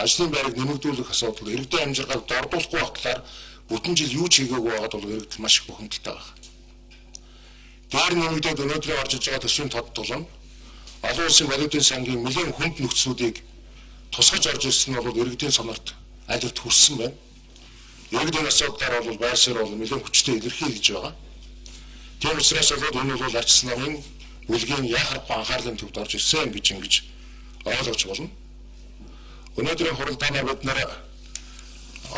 ажлын байрыг нэмэгдүүлэх асуудал, иргэдийн амжиргааг дордуулахгүй батлаар бүтэн жил юу ч хийгээгүй байгаад бол иргэд маш их бухимдалтай байна. Дээр нэмэгдээд өнөөдрийн орж иж байгаа төсвийн тодтолон олон улсын валютын сангийн нэлээд хүнд нөхцлүүдийг тусгаж орж ирсэн нь бол иргэдийн сонорт айлт хүрсэн байна. Иргэдийн асуудлаар бол байр суурь бол нэлээд хүчтэй илэрхийлж байгаа. Тийм учраас энэ бол арчс намын бүлгийн яхахгүй анхаарлын төвд орж ирсэн гэж ингэж ойлгож болно. Өнөөдрийн хуралдаанаа бид нар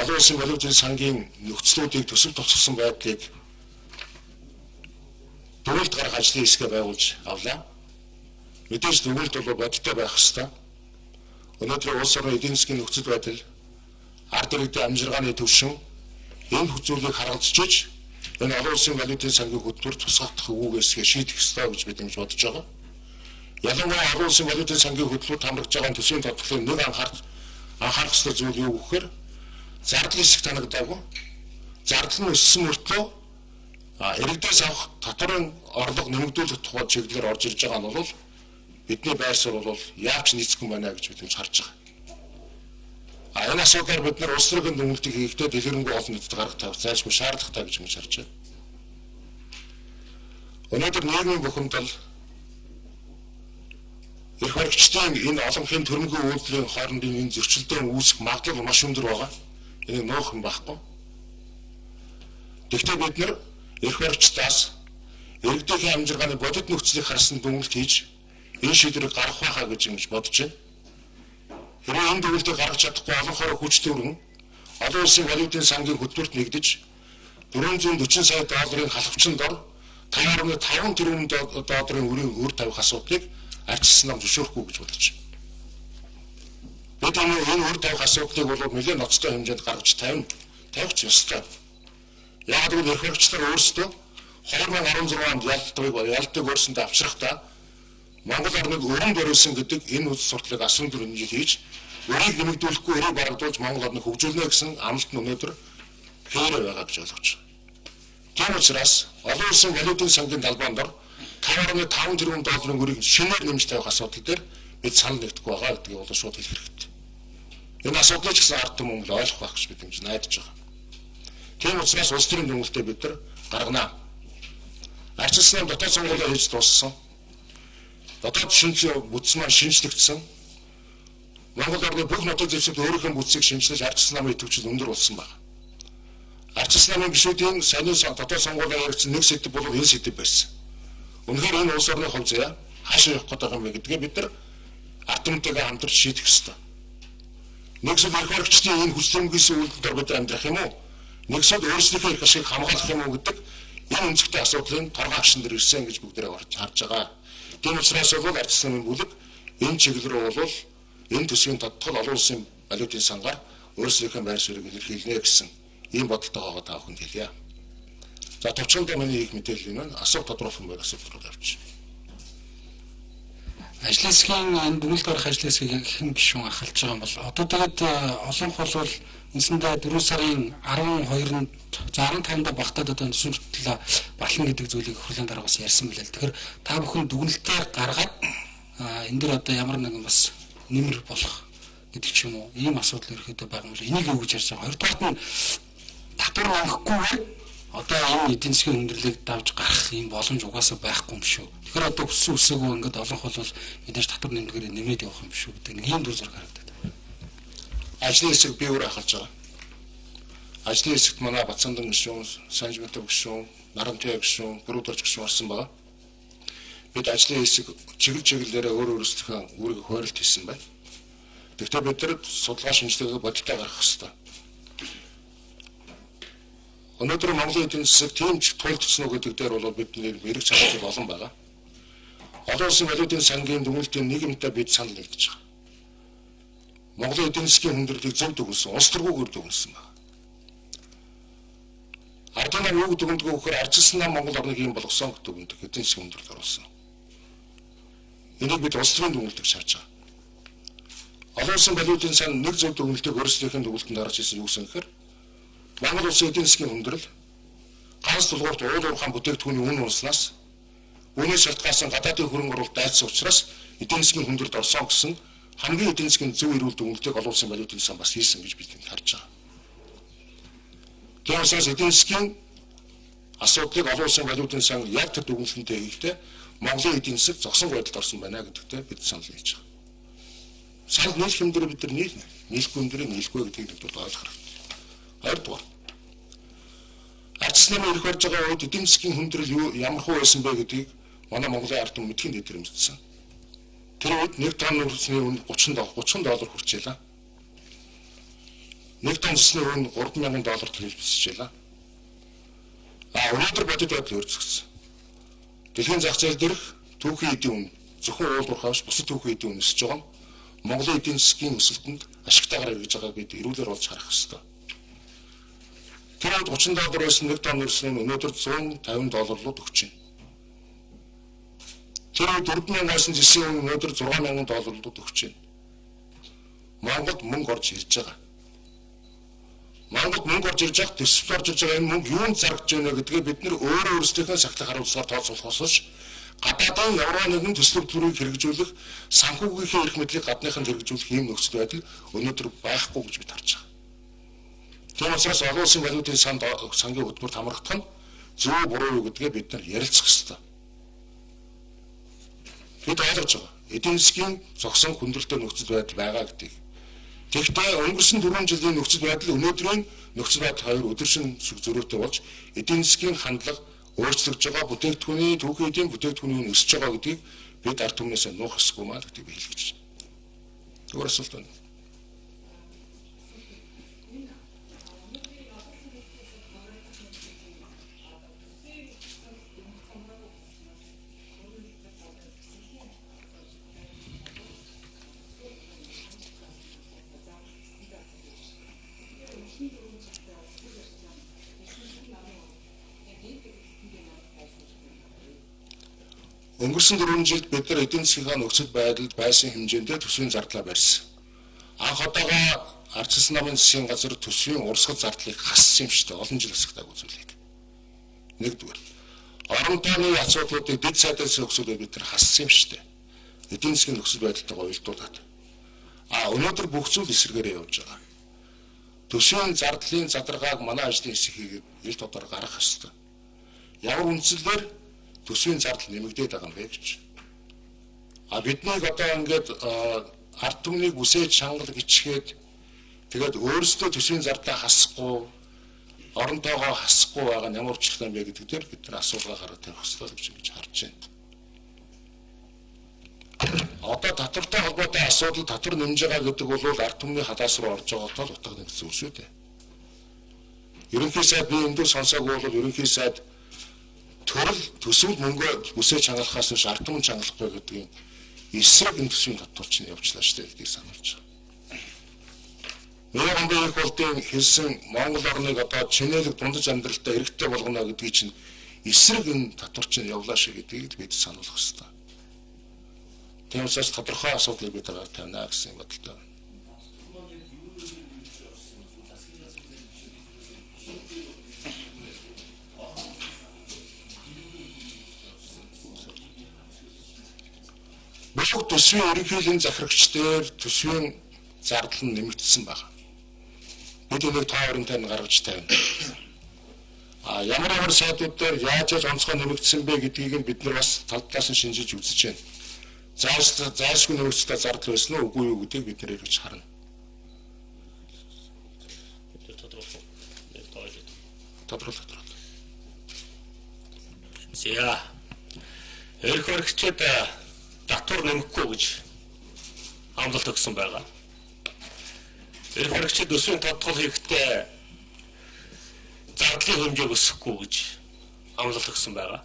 олон улсын валютын сангийн нөхцлүүдийг төсөв тусгасан байдлыг дүгнэлт гаргах ажлын хэсгээ байгуулж авлаа. Мэдээж дүгнэлт бол бодиттой байх ёстой. Өнөөдөр улс орны эдийн засгийн нөхцөл байдал, ард иргэдийн амжиргааны төвшин энэ хүзүйлийг харгалзаж энэ олон улсын валютын сангийн хөтөлбөр тусгах үгээс шийдэх ёстой гэж бид бодож байгаа. Ялангуяа олон улсын валютын сангийн хөтөлбөрт хамрагдж байгаа төсвийн тодтолын нэг анхаарах ёстой зүйл юу гэхээр зардал хэсэг танагдаагүй. Зардал нь өссөн мөртлөө иргэдээс авах татварын орлого нэмэгдүүлэх тухай чиглэлээр орж ирж байгаа нь бол бидний байр суурь бол яавч нийцэхгүй байна гэж бид харж байгаа. Энэ асуудлаар бид нар улс төрийн дүгнэлтийг хийхдээ дэлгэрэнгүй олон нийтэд гаргах тавц зайлшгүй шаардлагатай гэж харж байна. Өнөөдөр нийгмийн бухимдал эрх баригчдын энэ олонхын төрөмгийн үйлдлийн хоорондын энэ зөрчилдөөн үүсэх магадлал маш өндөр байгаа. Энийг нуух юм байхгүй. Гэхдээ бид нар эрх баригчдаас иргэдийн амжиргааны бодит нөхцөлийг харсан дүгнэлт хийж энэ шийдвэрийг гаргах байхаа гэж бодож байна. Хэрвээ энэ дүгнэлтийг гаргаж чадахгүй олонхоор хүч төрөн олон улсын валютын сангийн хөтөлбөрт нэгдэж 440 сая долларын халавчны дор 5.5 тэрбум долларын үрийн үр тавих асуудлыг арчс нам зөвшөөрөхгүй гэж бодож байна. Бид энэ үр тавих асуудлыг бол нэлээд ноцтой хэмжээнд гаргаж тавих ёстой. Яг л эрх баригчдаар өөрсдөө 2016 онд ялтыг өөрсөндөө авчрахдаа Монгол орныг өрн дөрвсөн гэдэг энэ үйл сурталчилгааг асуун дөрвөн жил хийж өрийг нэмэгдүүлэхгүй өрийг барагдуулж Монгол орныг хөгжүүлнэ гэсэн амлалт нь өнөөдөр хэвээр байгаа гэж ойлгож байна. Тийм учраас олон улсын валютын сангийн талбайд дор 5.5 тэрбум долларын өрийг шинээр нэмж тавих асуудал дээр бид санал нэгдэхгүй байгаа гэдгийг бол шууд хэлэх хэрэгтэй. Энэ асуудлыг ч гэсэн ард түмэн ойлгох байх гэж бид найдаж байгаа. Тийм учраас улс төрийн дүгнэлтээ бид нар гаргана. Арчс нам дотоод сонгуулиа хийж дууссан. Дотоод шинжлэх бүтц маань шинжлэгдсэн. Монгол орны бүх нутаг дэвсгэрт өөрийнхөө бүтцийг шинжилж арчс намын идэвхжил өндөр болсон байна. Арчс намын гишүүдийн санийн дотоод сонгуулийн хэрэгцээ нэг сэдв бол энэ сэдв байсан. Үнэхээр энэ улс орны хувь заяа хаашаа явах гэдэг юм бэ гэдгээ бид нар ард түмэнтэйгээ хамтарч шийдэх ёстой. Нэгсэл эрх баригчдын энэ хүчлэмжийн үйлдэлээр бид амьдрах юм уу? Нэгсэл өөрсдийнхөө эрх ашиг хамгаалах юм уу гэдэг энэ өнцгтэй асуудлын торгоо агшин дээр ирсэн гэж бүгдээрээ харж байгаа. Тийм учраас бол арчс намын бүлэг энэ чиглэл рүү бол энэ төсвийн тодтол олон улсын валютын сангаар өөрсдийнхөө байр суурийг илэрхийлнэ гэсэн ийм бодолтой байгаа та бүхэнд хэлье. За товчондоо миний их мэдээлэл юм байна. Асуух тодорхой байх асуулт руу авчих. Ажлын хэсгийн энэ дүгнэлт гаргах ажлын хэсгийг хэн гишүүн ахалж байгаа юм бол одоо тэгээд олон бол үндсэндээ 4 сарын 12-нд 15-нд багтаад одоо төсвөлтөл батлна гэдэг зүйлийг хурлын дараа бас ярьсан байлаа. Тэгэхээр та бүхэн дүгнэлтээр гаргаад энэ дэр одоо ямар нэгэн бас нэмэр болох гэдэг ч юм уу ийм асуудал ерөөхдөө байгаа юм л энийг юу гэж ярьж байгаа. Хоёрдугаарт нь татвар өгөхгүйгээр одоо энэ эдийн засгийн хүндрэлийг давж гарах ийм боломж угаасаа байхгүй юм шүү. Тэгэхээр одоо өссөн үсээгөө ингээд олонх бол мэдээж татвар нэмдгээр нэмээд явах юм шүү гэдэг нэг ийм дүр зураг харагдаад. Ажлын хэсэг би өөр ахалж байгаа. Ажлын хэсэгт манай Бацаандан гишүүн, Санжмэтов гишүүн, Нарамтай гишүүн, Бүрүүдорж гишүүн орсон байгаа. Бид ажлын хэсэг чиглэлээрээ өөрөөсөө үүрэг хуваарлт хийсэн байна. Гэхдээ бид нар судалгаа шинжилгээгээ бодиттой гаргах хэрэгтэй. Өнөөдөр Монголын эдийн засаг тийм ч тулдсан уу гэдэг дээр бол бидний мэрэг чанар олон байгаа. Олон улсын валютын сангийн дүгнэлтийн нийгэмтэй бид санал нэгдэж байгаа. Монголын эдийн засгийн хүндрэлийг зөв дүгнсэн, улс төргөөр дүгнсэн байна. Ард нам юу гэдэг нь гэхээр арчс нам Монгол орныг юм болгосон гэдэг үгндэг эдийн засгийн хүндрэлд оруулсан. Энийг бид улс төрийн дүгнэлтийг шаардж байгаа. Олон улсын валютын сан нэг зөв дүгнэлтийг өөрсдийнхөө дүгнэлтэнд дарж ирсэн юу гэсэн гэхээр Монгол улсын эдийн засгийн хүндрэл ганц тулгуурт уул уурхайн бүтээгдэхүүний үн унснаас үнээс шалтгаалсан гадаадын хөрөнгө оруулалт дайцсан учраас эдийн засгийн хүндрэлд орсон гэсэн хамгийн эдийн засгийн зөв эрүүл дүгнэлтийг олон улсын валютын сан бас хийсэн гэж бид харж байгаа. Тэгээс эдийн засгийн асуудлыг олон улсын валютын сан яг тэр дүгнэлтэнтэй хийхдээ Монголын эдийн засаг зогсон байдалд орсон байна гэдэгтээ бид санал хийж байгаа. Санал нийлэх юм дээр бид нар нийлэхгүй юм дээр нийлэхгүй гэдгийг бид ойлгох хэрэгтэй. Хоёрдугаар. Арчс намын ирэх болж байгаа үед эдийн засгийн хүндрэл ямар хөө байсан бэ гэдгийг манай Монголын ард түмэн мэдхийн дэд хэмжсэн. Тэр үед 1 тонн нүүрсний үн $30 хүрчээлээ. 1 тонн цэсний үн $3,000 төлөвлөсөжээ. Өнөөдөр бодит байдал өөрчлөгдсөн. Дэлхийн зах зээл дээрх түүхийн эдийн үн зөвхөн уулуурхаас бусад түүхийн эдийн үн өсөж байгаа нь Монголын эдийн засгийн өсөлтөнд ашигтайгаар эргэж байгааг бид эрүүлэр олж харах ёстой. Тэр үед $30 байсан 1 тонн нүүрсний үн өнөөдөр $150 руу өгч байна. Тэр үед 4,000 байсан цэсийн үн өнөөдөр $6,000 руу өгч байна. Монголд мөнгө орж ирж байгаа. Монголд мөнгө орж ирж байгаа, төсвөл орж ирж байгаа энэ мөнгө юунд зарагдж байна гэдгээ бид нэр өөрөө өөрсдийнхөө сахлах харуулсаар тооцоолохоос гадаадын евро нэгэн төсвөл төрийг хэрэгжүүлэх, санхүүгийнхээ эрх мэдлийг гадныханд хэрэгжүүлэх ийм нөхцөл байдал өнөөдөр байхгүй гэж бид харж байгаа. Тийм учраас олон улсын валютын сангийн хөтөлбөрт хамрагдах нь зөв буруу юу гэдгээ бид нар ярилцах ёстой. Бид ойлгож байгаа. Эдийн засгийн зогсон хүндрэлтэй нөхцөл байдал байгаа гэдгийг. Тэгэхдээ өнгөрсөн 4 жилийн нөхцөл байдал өнөөдрийн нөхцөл байдал хоёр өдөршин зөрүүтэй болж эдийн засгийн хандлага өөрчлөгдөж байгаа, бүтээгдэхүүний түүхийн эдийн бүтээгдэхүүний өсөж байгаа гэдгийг бид ард түмнээс нуух ёсгүй маа гэдгийг би хэлж байна. Зүгээр асуулт байна. Өнгөрсөн 4 жилд бид нар эдийн засгийн нөхцөл байдалд байсан хэмжээндээ төсвийн зардлаа барьсан. Анх удаага Арчс намын засгийн газар төсвийн урсгал зардлыг хассан юм шүү дээ. Олон жил хасагдаагүй зүйлийг. Нэгдүгээр. Орон тооны асуудлуудыг дэд сайдаас өгсөөлөө бид нар хассан юм шүү дээ. Эдийн засгийн нөхцөл байдалтайгаа уялдуулаад. Өнөөдөр бүх зүйл эсэргээрээ явж байгаа. Төсвийн зардлын задаргааг манай ажлын хэсэг хийгээд ил тодор гаргах ёстой. Ямар үндслээр төсвийн зардал нэмэгдээд байгаа юм бэ гэж. Биднийг одоо ингээд ард түмнийг үсэж шангал гिचгээд тэгээд өөрсдөө төсвийн зардлаа хасахгүй, орон тоогоо хасахгүй байгаа нь ямар учиртай юм бэ гэдэг дээр бид нар асуулга гаргаж тавих хэрэгтэй гэж харж байна. Одоо татвартай холбоотой асуудал татвар нэмж байгаа гэдэг бол ард түмний хадаас руу орж байгаатай л утга нэгсэн зүйл шүү дээ. Ерөнхий сайд би эндүү сонсоогүй бол ерөнхий сайд төрөл төсвөл мөнгө үсэж хангалахаас биш ард түмэн хангалахгүй гэдгийг эсрэг энэ төсвийн татварч нь явуулчлаа шүү дээ гэдгийг сануулж байгаа. Мөрөнд их болдын хэлсэн Монгол орныг одоо чинэлэг дундаж амьдралтай эрэгтэй болгоно гэдгийг чинь эсрэг энэ татварч нь явуулаа шүү гэдгийг бид сануулах хэрэгтэй. Тийм учраас тодорхой асуудлыг бид гаргаж тавина гэсэн бодолтой байна. Бүх төсвийн ерөнхийлөгчийн захирагч дээр төсвийн зардал нь нэмэгдсэн байна. Бид энийг тоо оронтой нь гаргаж тавина. Ямар сайдууд дээр яаж онцгой нэмэгдсэн бэ гэдгийг нь бид нар бас тал талаас нь шинжиж үзэж байна. Заашгүй нөхцөлтэй зардал байсан уу үгүй юу гэдгийг бид нэр эргэж харна. Тодорхой. За. Эрх баригчид татвар нэмэхгүй гэж амлалт өгсөн байгаа. Эрх баригчид төсвийн тодтол хийхдээ зардлын хэмжээг өсөхгүй гэж амлалт өгсөн байгаа.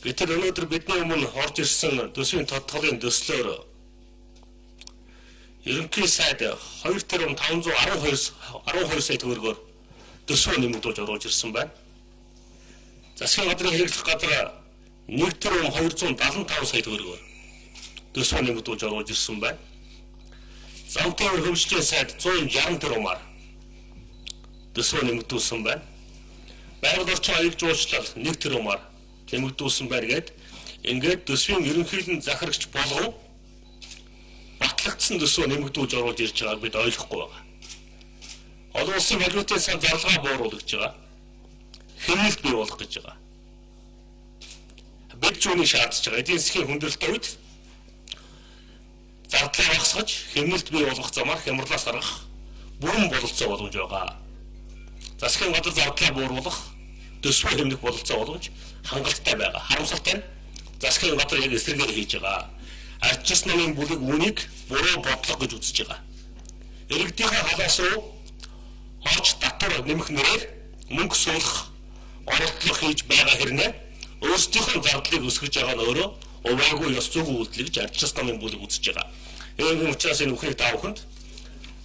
Гэтэл өнөөдөр бидний өмнө орж ирсэн төсвийн тодтолын төслөөр ерөнхий сайд 2,512 сая төгрөгөөр төсвөө нэмэгдүүлж оруулж ирсэн байна. Засгийн газрын хэрэглэх газар 1,275 сая төгрөгөөр төсвөө нэмэгдүүлж оруулж ирсэн байна. Замтын хөгжлийн сайд 160 тэрбумаар төсвөө нэмэгдүүлсэн байна. Байгаль орчин аяг жуулчлал 1 тэрбумаар нэмэгдүүлсэн байна гэд ингээд төсвийн ерөнхийлөн захирагч болгон батлагдсан төсвөө нэмэгдүүлж оруулж ирж байгааг бид ойлгохгүй байгаа. Олон улсын валютын сан зарлага бууруулж байгаа. Хэмнэлт бий болох гэж байгаа. Бид ч үүнийг шаардж байгаа. Эдийн засгийн хүндрэлтэй үед зардлаа багасгаж, хэмнэлт бий болгох замаар хямралаас гаргах бүрэн бололцоо боломж байгаа. Засгийн газар зардлаа бууруулах, төсвөө хэмнэх бололцоо боломж хангалттай байгаа. Харамсалтай нь засгийн газар яг эсрэгээр хийж байгаа. Ардчилсан намын бүлэг үүнийг буруу бодлого гэж үзэж байгаа. Иргэдийнхээ халаас руу орж татвар нэмэх нэрээр мөнгө суулгах оролдлого хийж байгаа хэрнээ өөрсдийнхөө зардлыг өсгөж байгаа нь өөрөө увайгүй ёс зүйн үйлдэл гэж ардчилсан намын бүлэг үзэж байгаа. Ийм учраас энэ бүхнийг та бүхэнд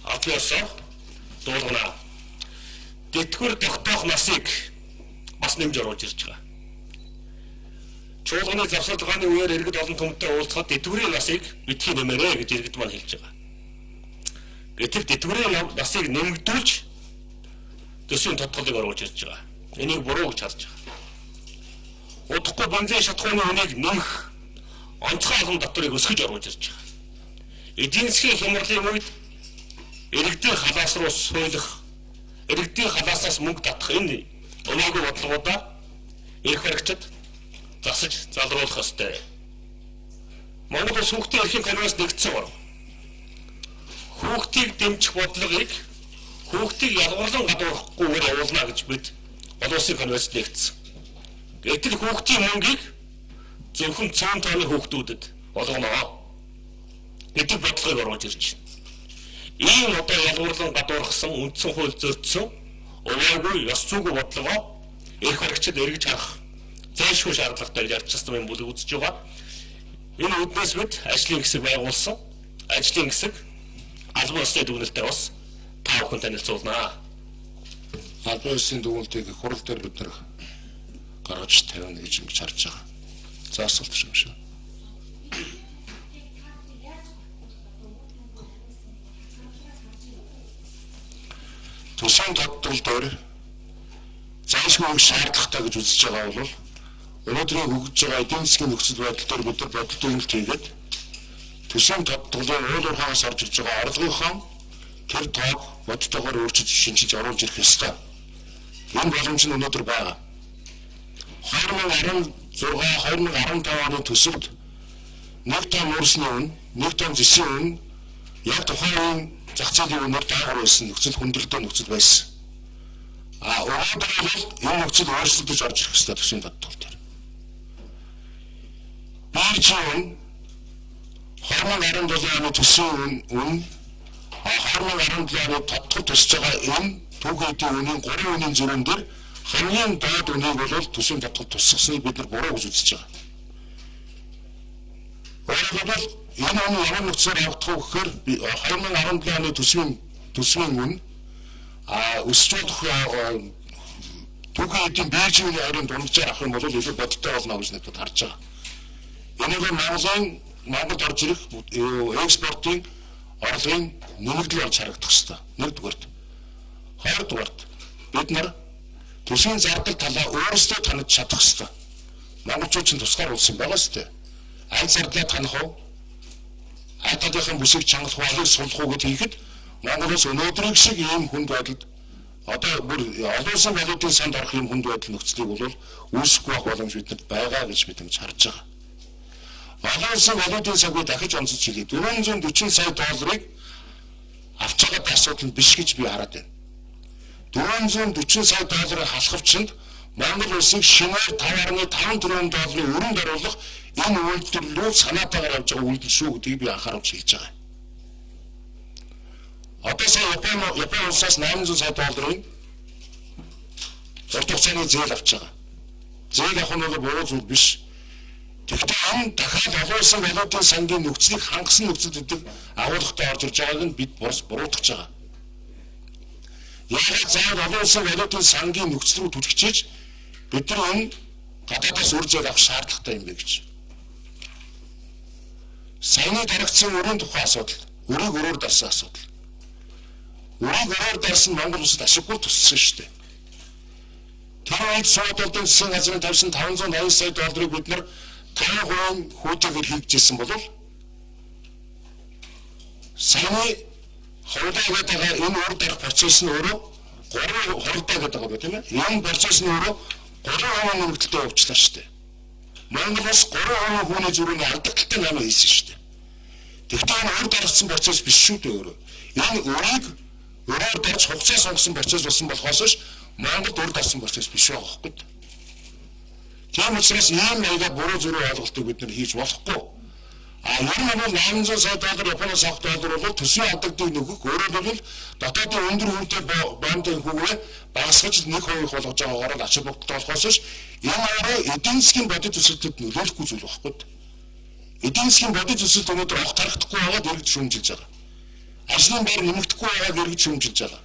албан ёсоор дуулгана. Тэтгэвэр тогтоох насыг бас нэмж оруулж ирж байгаа. Чуулганы завсарлagaаны үеэр иргэд олон түмэнтэй уулзахад тэтгэврийн насыг битгий нэмээрэй гэж иргэд маань хэлж байгаа. Гэтэл тэтгэврийн насыг нэмэгдүүлж төсвийн тодголыг оруулж ирж байгаа. Энийг буруу гэж харж байгаа. Удахгүй бензин шатхууны үнийг нэмэх онцгой албан татварыг өсгөж оруулж ирж байгаа. Эдийн засгийн хямралын үед иргэдийн халаас руу суйлах, иргэдийн халаасаас мөнгө татах энэ өнөөгийн бодлогоудаа эрх баригчид засаж залруулах ёстой. Монгол улс хүүхдийн эрхийн конвенц нэгдсэн байна. Хүүхдийг дэмжих бодлогыг хүүхдийг ялгарлан гадуурхахгүйгээр явуулна гэж бид олон улсын конвенцэд нэгдсэн. Гэтэл хүүхдийн мөнгийг зөвхөн цаан тооны хүүхдүүдэд олгоно гэдэг бодлогыг оруулж ирж байна. Ийм одоо ялгарлан гадуурхсан үндсэн хууль зөрчсөн увайгүй ёс зүйн бодлогоо эрх баригчид эргэж харах зайлшгүй шаардлагатай гэж ардчилсан намын бүлэг үзэж байгаа. Энэ үднээс бид ажлын хэсэг байгуулсан. Ажлын хэсэг албан ёсны дүгнэлтээр бас та бүхэн танилцуулнаа. Албан ёсны дүгнэлтийг хурал дээр бид нар гаргаж тавина гэж ингэж харж байгаа. За асуулт юм шиг. Төсвийн тодтол дээр зайлшгүй шаардлагатай гэж үзэж байгаа бол өнөөдрийн хөгжиж байгаа эдийн засгийн нөхцөл байдал дээр бид нар бодит дүгнэлт хийгээд төсвийн тодтолын уул уурхаас орж ирж байгаа орлогынхоо тэр тоог бодитойгоор өөрчилж шинжиж оруулж ирэх ёстой. Энэ боломж нь өнөөдөр байгаа. 2016-2015 оны төсөвд 1 тонн уурсны үн, 1 тонн зэсийн үн яг тухайн зах зээлийн үнээр дагавар байсан нөхцөл хүндрэлтэй нөхцөл байсан. Өнөөдөр бол энэ нөхцөл өөрчлөгдөж орж ирэх ёстой төсвийн тодтол дээр. Биржийн 2017 оны төсвийн үн 2017 оны тодтол тусж байгаа энэ түүхийдийн үнийн 3 үнийн зөрүүн дээр хамгийн доод үнийг бол төсвийн тодтол тусгасныг бид нар буруу гэж үзэж байгаа. Өөрөлдвөл энэ оны ямар нөхцөлөөр явагдах вэ гэхээр 2017 оны төсвийн үн өсч болох түүхийдийн биржийн үнийн харин дунджаар авах юм бол илүү бодиттой болно гэж надад харж байгаа. Энэ бол Монголд орж ирэх экспортын орлогын нэмэгдэл болж харагдах ёстой. Нэгдүгээрт. Хоёрдугаарт бид нар төсвийн зардал талаа өөрсдөө танаж чадах ёстой. Монголчууд ч тусгаар улсын байгаа ёстой. Аль зардлаа танах уу? Аль талынхаа бүсийг чангалах уу, алийг суллах уу гэж хийхэд Монголоос өнөөдрийн шиг ийм хүнд байдалд одоо бүр олон улсын валютын санд орох ийм хүнд байдал нөхцөлийг бол үүсэхгүй байх боломж бидэнд байгаа гэж бид ингэж харж байгаа. Олон улсын валютын сангийг дахиж онцолж хэлээ. 440 сая долларыг авч байгаа асуудал нь биш гэж би хараад байна. 440 сая долларын халахвчинд Монгол улсыг шинээр 5.5 тэрбум долларын өрөнд оруулах энэ үйлдвэрлэлөө санаатаагаар явж байгаа үйлдэл шүү гэдгийг би анхааруулж хэлж байгаа. Одоо сая Япон улсаас 800 сая долларын урт хугацааны зээл авч байгаа. Зээл авах нь бол буруу зүйл биш. Тэгэхдээ энэ дахиад олон улсын валютын сангийн нөхцөлийг хангасан нөхцөл гэдэг агуулгатай орж ирж байгааг нь бид буруутгаж байгаа. Яг заавал олон улсын валютын сангийн нөхцөл рүү түлхчихэж бид нар энэ гадаадаас үр зээл авах шаардлагатай юм бэ гэж. Саяны тархицсан өрийн тухай асуудал, өрийг өрөөр дарсан асуудал. Өрийг өрөөр дарсан Монгол улсад ашиггүй туссан шүү дээ. Тэр үед суудалдын засгийн газрын тавьсан 580 сая долларыг бид нар 5% хүүтэйгээр хийгдсэн бол саяны хурдаа гэдэг энэ үр дарах процесс нь өөрөө 3 хурдаа гэдэг байгаа тийм ээ. Энэ процесс нь өөрөө 3% нэмэгдэлтэй явуулчлаа шүү дээ. Монголоос 3% хүний зүрхний алдагдaltaй намаа хийсэн шүү дээ. Тэгвэл энэ үр дарагдсан процесс биш шүү дээ өөрөө. Энэ үрийг өөрөөр дарж хугацаа сонгосон процесс болсон болохоос Монголд үр дарсан процесс биш байгаа байхгүй. Тийм учраас ийм маяга буруу зүрх ойлголтыг бид нар хийж болохгүй. Ер нь бол $800 сая Японоос авах доллар бол төсвийн алдагдыг нөхөх өөрөөр хэлбэл дотоодын өндөр хүнтэй бондын хүүгээ багасгаж 1% болгож байгаагаар л ачаал бүгдтэй болохоос энэ өөрөө эдийн засгийн бодит төсөлтөд нөлөөлөхгүй зүйл байхгүй. Эдийн засгийн бодит төсөлт өнөөдөр авах тархдахгүй байгаад иргэд шүүмжилж байгаа. Ажлын байр нэмэгдэхгүй байгаад иргэд шүүмжилж байгаа.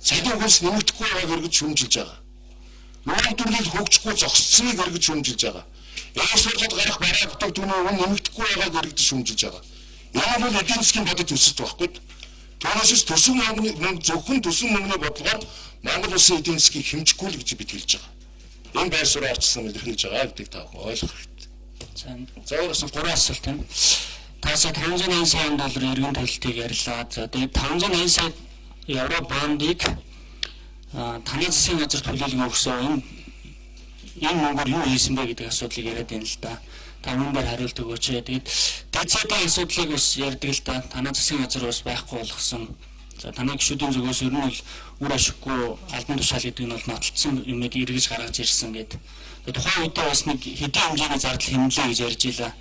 Цалин хөлс нэмэгдэхгүй байгаад иргэд шүүмжилж байгаа. Үйлдвэрлэл хөгжихгүй зогсцгийг иргэд шүүмжилж байгаа. Яагаад гарах бараа бүтэг түүний үн нэмэгдэхгүй байгааг иргэд шүүмжилж байгаа. Энэ бол эдийн засгийн бодит төсөлт байхгүй. Түүнээс төсөв мөнгө зөвхөн төсөв мөнгөний бодлогоор Монгол улсын эдийн засгийг хэмжихгүй л гэж бид хэлж байгаа. Энэ байр суурь орчсон илэрхийлж байгаа гэдгийг та бүхэн ойлгох хэрэгтэй. За өөрөөс 3 асуулт байна. Таасаа $580 сая эргэн төлөлтийг ярьлаа. За тэгээд $580 сая евро бондыг таны засгийн газар төлөөлгөө өгсөн энэ мөнгөөр юу хийсэн бэ гэдэг асуудлыг яриад байна л да. Та үүнээр хариулт өгөөч. Тэгээд дэцэдийн асуудлыг бас ярьдаг л да. Танай засгийн газар бас байхгүй болгосон. За таны гишүүдийн зүгээс ер нь бол үр ашиггүй албан тушаал гэдэг нь бол нотлцсон юмыг эргэж гаргаж ирсэн гэдэг. Тухайн үедээ бас нэг хэдийн хэмжээний зардал хэмнэлээ гэж ярьж илаа.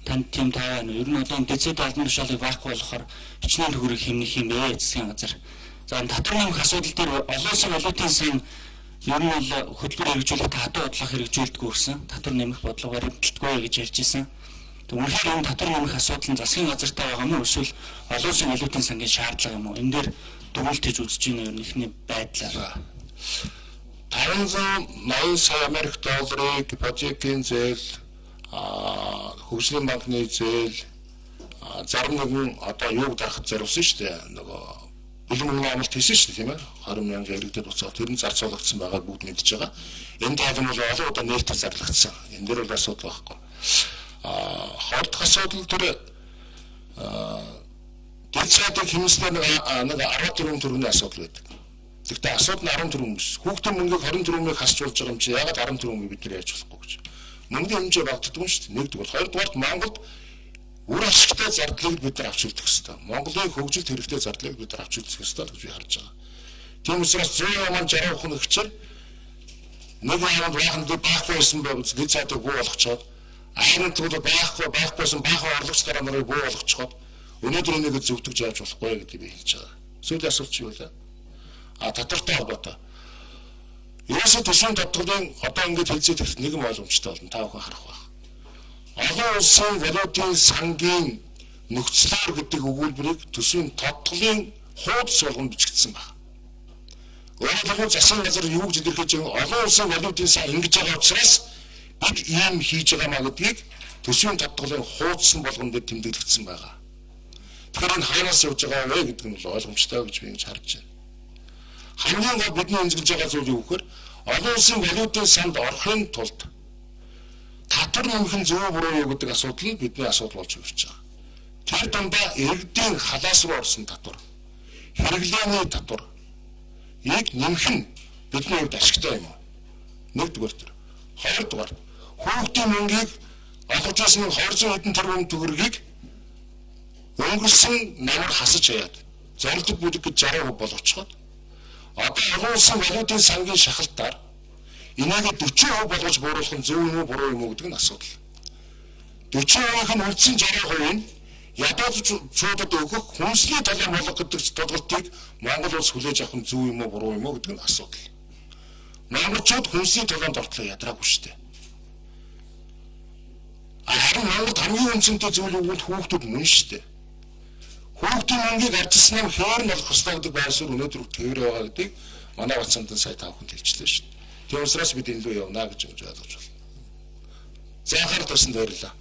Танд тийм таа байна уу? Ер нь одоо дэцэд албан тушаалыг байхгүй болохоор хичнээн төгрөг хэмнэх юм бэ засгийн газар. За татвар нэмэх асуудал дээр олон улсын валютын сан ер нь бол хөтөлбөр хэрэгжүүлэх хатуу бодлого хэрэгжүүлдэг гэсэн татвар нэмэх бодлогоор хэмтэлтгүй гэж ярьж исэн. Үнэхээр энэ татвар нэмэх асуудал нь засгийн газартай байгаа юм уу эсвэл олон улсын валютын сангийн шаардлага юм уу? Энэ дээр дүгнэлтэж үзэж байна ер нь ихний байдлаар. $580 сая Америк долларыг ипотекийн зээл, хөгжлийн банкны зээл, зарим нэгэн одоо юуг дарахад зориулсан шүү дээ. Нөгөө бэлэн мөнгөний амлалт хийсэн шүү дээ тийм ээ. 20 мянган иргэдэд буцаад тэр нь зарцуулагдсан байгаа бүгд мэдж байгаа. Энэ тал нь бол олон удаа нээлттэй зарлагдсан. Энэ дээр бол асуудал байхгүй. Хордох асуудал тэр дэцэдийг хэмнэснээр нэг 14 төгрөгийн асуудал байдаг. Тэгвэл асуудал нь 14 биш. Хүүхдийн мөнгийг 24-ийг хасч болж байгаа юм чи ягаад 14-ийг бид нар яаж болохгүй гэж. Мөнгөний хэмжээ багтдаг юм шүү дээ. Нэгдүгээр, хоёрдугаар Монголд үр ашигтай зардлыг бид нар авч үлдэх ёстой. Монголын хөгжилд хэрэгтэй зардлыг бид нар авч үлдэх ёстой гэж би харж байгаа. Тийм учраас 160 хүн ихчээр нэг яамд баахан баахгүй байсан байвал дэд цаатыг буу болгочоод айрын төлөв байхгүйсэн баахан орлогч дараа нарыг буу болгочоод өнөөдөр энийг зөвтгөж яаж болохгүй гэдгийг би хэлж байгаа. Сүүлийн асуулт чи юу вэ? Татвартай холбоотой. Ерөөсөө төсвийн татварын одоо ингэж хэлцээд их нэгэн ойлгомжтой болно. Та бүхэн харах байх. Олон улсын валютын сангийн нөхцлөөр гэдэг өгүүлбэрийг төсвийн тодголын хуудас болгонд бичигдсэн байна. Өөрөөр хэлбэл засгийн газар юу гэж илэрхийлж байгаа олон улсын валютын сан ингэж байгаа учраас бид ийм хийж байгаамаа гэдгийг төсвийн тодголын хуудас болгонд тэмдэглэгдсэн байгаа. Тэгэхээр энэ хаанаас явж байгаа вэ гэдэг нь бол ойлгомжтой гэж би ингэж харж байна. Хамгийн гол бидний эмзэглэж байгаа зүйл юу гэхээр олон улсын валютын санд орохын тулд татвар нэмэх нь зөв буруу юу гэдэг асуудал нь бидний асуудал болж ирж байгаа. Тэр дундаа иргэдийн халаас руу орсон татвар, хэрэглээний татвар яг нэмэх нь бидний хувьд ашигтай юм уу? Нэгдүгээр тэр. Хоёрдугаар хүүхдийн мөнгийг олгож байсан 200 хэдэн тэрбум төгрөгийг өнгөрсөн намар хасаж хаяад зорилт бүлэг гэж 60% болгочиход одоо олон улсын валютын сангийн шахалтаар энийг 40% болгож бууруулах нь зөв юм уу буруу юм уу гэдэг нь асуудал. 40%-ийн нь үлдсэн 60% нь ядуучуудад өгөх хүнсний талын болгох гэдэг тодголтыг Монгол улс хүлээж авах нь зөв юм уу буруу юм уу гэдэг нь асуудал. Монголчууд хүнсний талаанд ортлоо ядраагүй шүү дээ. Харин Монголд хамгийн үнцэнтэй зүйл бол хүүхдүүд мөн шүү дээ. Хүүхдийн мөнгийг арчилсан нь хөөр нь болох ёстой гэдэг байр суурь өнөөдөр төвөр байгаа гэдгийг манай Батцамтан сая та бүхэнд хэлчихлээ шүү дээ. Тийм учраас бид энэ рүү явна гэж ойлгож байна. За анхаарал тавьсанд баярлалаа.